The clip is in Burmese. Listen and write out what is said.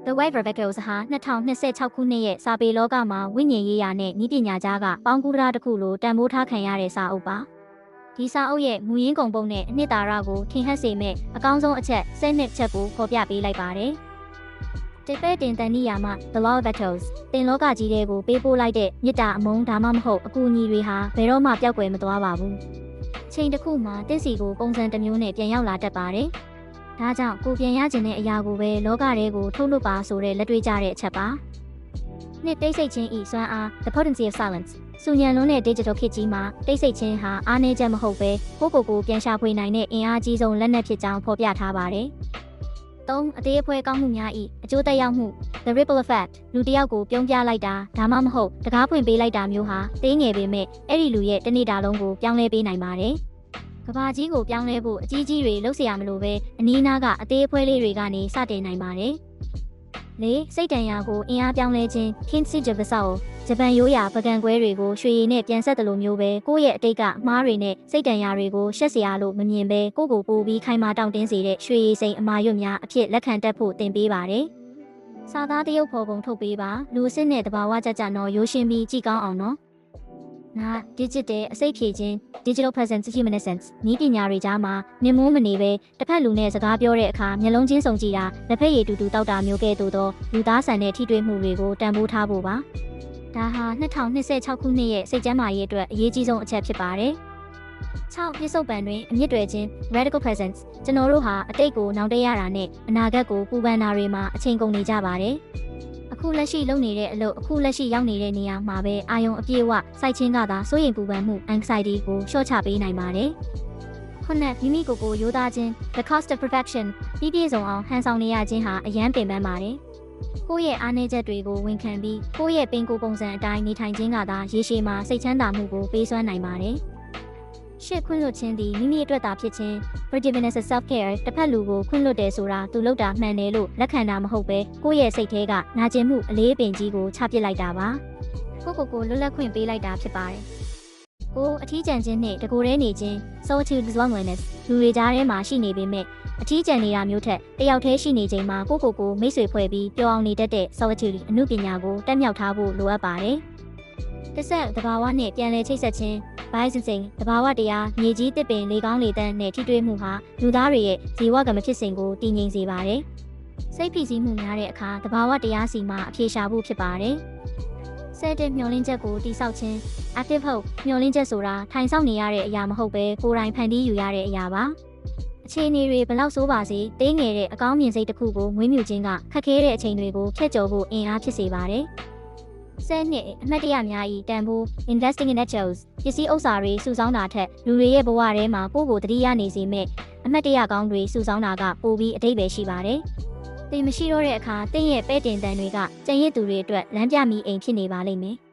The Wave Vectors ဟာ2026ခုနှစ်ရဲ့စာပေလောကမှာဝိညာဉ်ရေးရာနဲ့နည်းပညာကြားကပေါင်းကူးတာတစ်ခုလိုတန်ဖိုးထားခံရတဲ့စာအုပ်ပါဒီစာအုပ်ရဲ့မူရင်းကုန်ပုံနဲ့အနှစ်သာရကိုထင်ဟပ်စေမဲ့အကောင်းဆုံးအချက်7ချက်ကိုဖော်ပြပေးလိုက်ပါတယ်တိပဲ့တင်တန်နီယာမှ The Law of Vectors တင်လောကကြီးတွေကိုပေးပို့လိုက်တဲ့မြစ်တာအမုန်းဒါမှမဟုတ်အကူအညီတွေဟာဘယ်တော့မှပျောက်ကွယ်မသွားပါဘူးချိန်တစ်ခုမှာတစ်စီကိုပုံစံတစ်မျိုးနဲ့ပြန်ရောက်လာတတ်ပါတယ်ဒါကြောင့်ကိုပြန်ရခြင်းတဲ့အရာကိုပဲလောကထဲကိုထုတ်လွှတ်ပါဆိုတဲ့လက်တွေ့ကြတဲ့အချက်ပါနှစ်တိတ်ဆိတ်ခြင်းဤစွမ်းအား the potency of silence စူညံလုံးတဲ့ digital ခေတ်ကြီးမှာတိတ်ဆိတ်ခြင်းဟာအားနည်းချက်မဟုတ်ပဲကိုပြန်ရှာဖွေနိုင်တဲ့အင်အားကြီးဆုံးလက်နက်ဖြစ်ကြောင်းဖော်ပြထားပါတယ်3အသေးအဖွဲကောင်းမှုများဤအကျိုးသက်ရောက်မှု the ripple effect လူတစ်ယောက်ကိုပြုံးပြလိုက်တာဒါမှမဟုတ်တကားဖွင့်ပေးလိုက်တာမျိုးဟာသေးငယ်ပေမဲ့အဲ့ဒီလူရဲ့တစ်နေ့တာလုံးကိုပြောင်းလဲပေးနိုင်ပါတယ်ကဘာကြီးကိုပြောင်းလဲဖို့အကြီးကြီးတွေလှုပ်เสียရမလို့ပဲအနီးနားကအသေးအဖွဲလေးတွေကနေစတင်နိုင်ပါတယ်။၄စိတ်တန်ရာကိုအင်အားပြောင်းလဲခြင်း Kinsey Javasao ဂျပန်ရိုးရာပကံကွဲတွေကိုရွှေရည်နဲ့ပြန်ဆက်တယ်လို့မျိုးပဲကိုယ့်ရဲ့အတိတ်ကမှားတွေနဲ့စိတ်တန်ရာတွေကိုရှက်เสียရလို့မမြင်ပဲကိုယ့်ကိုပိုပြီးခိုင်မာတောင့်တင်းစေတဲ့ရွှေရည်စိမ်အမာရွတ်များအဖြစ်လက်ခံတတ်ဖို့တင်ပေးပါတယ်။စာသားတရုပ်ဖော်ပုံထုတ်ပေးပါလူအစ်စ်နဲ့တဘာဝကြနော်ရိုးရှင်းပြီးကြည့်ကောင်းအောင်နော်။ငါ digital အစိတ်ဖြည့်ခြင်း digital presence humanescence နည်းပညာတွေကြားမှာနင်မိုးမနေပဲတစ်ဖက်လူနဲ့စကားပြောတဲ့အခါမျက်လုံးချင်းစုံကြည့်တာလက်ဖက်ရည်တူတောက်တာမျိုးကဲ့သို့သောလူသားဆန်တဲ့ထိတွေ့မှုတွေကိုတန်ဖိုးထားဖို့ပါဒါဟာ2026ခုနှစ်ရဲ့စိတ်ကျန်းမာရေးအတွက်အရေးကြီးဆုံးအချက်ဖြစ်ပါတယ်6ပြစ္ဆုတ်ပံတွင်အမြင့်တွယ်ခြင်း radical presence ကျွန်တော်တို့ဟာအတိတ်ကိုနောင်တရတာနဲ့အနာဂတ်ကိုပူပန်တာတွေမှာအချိန်ကုန်နေကြပါတယ်အခုလက်ရှိလုပ်နေတဲ့အလုပ်အခုလက်ရှိရောက်နေတဲ့နေရာမှာပဲအာယုံအပြည့်အဝစိုက်ချင်းကသာစိုးရိမ်ပူပန်မှု anxiety ကိုလျှော့ချပေးနိုင်ပါတယ်။ခုနကမိမိကိုယ်ကိုရိုးသားခြင်း the cost of perfection ပြည့်စုံအောင်ဟန်ဆောင်နေရခြင်းဟာအယမ်းပင်ပန်းပါတယ်။ကိုယ့်ရဲ့အားနည်းချက်တွေကိုဝန်ခံပြီးကိုယ့်ရဲ့ပင်ကိုယ်ပုံစံအတိုင်းနေထိုင်ခြင်းကသာရေရှည်မှာစိတ်ချမ်းသာမှုကိုပေးစွမ်းနိုင်ပါတယ်။ရှစ်ခွင့်လွှတ်ခြင်းသည်မိမိအတွက်သာဖြစ်ခြင်း forgiveness and self care တစ်ဖက်လူကိုခွင့်လွှတ်တယ်ဆိုတာသူလုပ်တာမှန်တယ်လို့လက်ခံတာမဟုတ်ပဲကိုယ့်ရဲ့စိတ်ထဲကနာကျင်မှုအလေးပင်ကြီးကိုချပစ်လိုက်တာပါကိုလွတ်လပ်ခွင့်ပေးလိုက်တာဖြစ်ပါတယ်ကိုအထီးကျန်ခြင်းနဲ့တကိုယ်တည်းနေခြင်း solitude loneliness လူတွေကြားထဲမှာရှိနေပေမဲ့အထီးကျန်နေတာမျိုးထက်တယောက်တည်းရှိနေချိန်မှာကိုမိတ်ဆွေဖွဲ့ပြီးပျော်အောင်နေတတ်တဲ့ solitude အမှုပညာကိုတက်မြောက်ထားဖို့လိုအပ်ပါတယ်တစ်ဆက်တဘာဝနဲ့ပြန်လည်ချိတ်ဆက်ခြင်းBiosensing တဘာဝတရားမြေကြီးတစ်ပင်လေကောင်းလေတန်းနဲ့ထိတွေ့မှုဟာလူသားတွေရဲ့ဇီဝကမဖြစ်စဉ်ကိုတည်ငြိမ်စေပါတယ်။စိတ်ဖိစီးမှုများတဲ့အခါတဘာဝတရားစီမှာအပြေရှားဖို့ဖြစ်ပါတယ်။ဆက်တဲ့မျောလင်းချက်ကိုတိဆောက်ခြင်း active hope မျောလင်းချက်ဆိုတာထိုင်ဆောင်နေရတဲ့အရာမဟုတ်ပဲကိုယ်တိုင်ဖန်တီးယူရတဲ့အရာပါ။အခြေအနေတွေဘလောက်ဆိုးပါစေတင်းငယ်တဲ့အကောင်းမြင်စိတ်တစ်ခုကိုမွေးမြူခြင်းကခက်ခဲတဲ့အချိန်တွေကိုဖျက်ကျော်ဖို့အင်အားဖြစ်စေပါတယ်။ဆယ်နှစ်အမှတ်တရများဤတန်ဖိုး investing in nachos ပစ္စည်းဥစ္စာတွေစုဆောင်းတာထက်လူတွေရဲ့ဘဝထဲမှာကိုယ်တတိယနေစေမဲ့အမှတ်တရကောင်းတွေစုဆောင်းတာကပိုပြီးအတိတ်ပဲရှိပါတယ်။သင်မရှိတော့တဲ့အခါသင်ရဲ့ပဲ့တင်တန်တွေကကျန်ရစ်သူတွေအတွက်လမ်းပြမိအိမ်ဖြစ်နေပါလိမ့်မယ်။